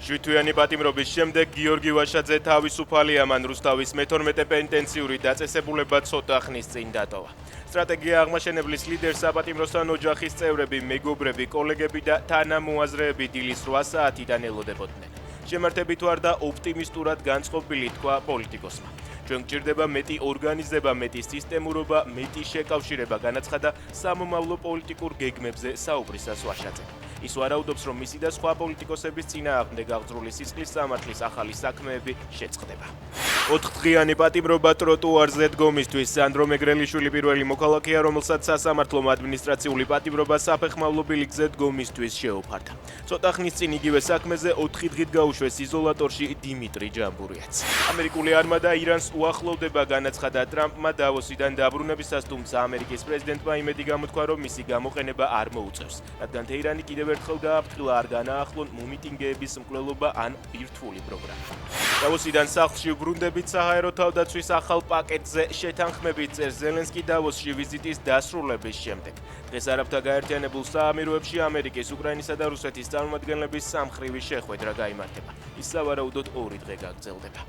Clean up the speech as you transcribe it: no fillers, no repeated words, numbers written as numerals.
შვიდთვიანი პატიმრობის შემდეგ გიორგი ვაშაძე თავისუფალი ამან რუსთავის მე-12 პენიტენციური დაწესებულება ცოტა ხნის წინ დატოვა. სტრატეგია აღმაშენებლის ლიდერს საპატიმროსთან ოჯახის წევრები, მეგობრები, კოლეგები და თანამოაზრეები დილის 8 საათიდან ელოდებოდნენ. შემართებით ვარ და ოპტიმისტურად განწყობილი თქვა პოლიტიკოსმა. ჩვენ გჭირდება მეტი ორგანიზება, მეტი სისტემურობა, მეტი შეკავშირება, განაცხადა სამომავლო პოლიტიკურ გეგმებზე საუბრისას ვაშაძე. ის ვარაუდობს, რომ მისი და სხვა პოლიტიკოსების წინააღმდეგ აღძრული სისხლის სამართლის ახალი საქმეები შეწყდება. 4-დღიანი პატიმრობა ტროტუარზე დგომისთვის სანდრო მეგრელიშვილი პირველი მოქალაქეა, რომელსაც სასამართლომ ადმინისტრაციული პატიმრობა საფეხმავლო ბილიკზე დგომისთვის შეუფარდა. ცოტა ხნის წინ იგივე საქმეზე 4 დღით გაუშვეს იზოლატორში დიმიტრი ჯამბურიაც. ამერიკული არმადა ირანს უახლოვდება, განაცხადა ტრამპმა დავოსიდან დაბრუნებისას, თუმცა ამერიკის პრეზიდენტმა იმედი გამოთქვა, რომ მისი გამოყენება არ მოუწევს, რადგან თეირანი კიდევ ერთხელ გააფრთხილა არ განაახლონ მომიტინგეების მკვლელობა ან ბირთვული პროგრამა. დავოსიდან სახლში უბრუნდებით საჰაერო თავდაცვის ახალ პაკეტზე შეთანხმებით წერს ზელენსკი დავოსში ვიზიტის დასრულების შემდეგ. დღეს არაბთა გაერთიანებულ საამიროებში ამერიკის, უკრაინისა და რუსეთის წარმომადგენლების სამხრივი შეხვედრა გაიმართება. ის სავარაუდოდ 2 დღე გაგრძელდება.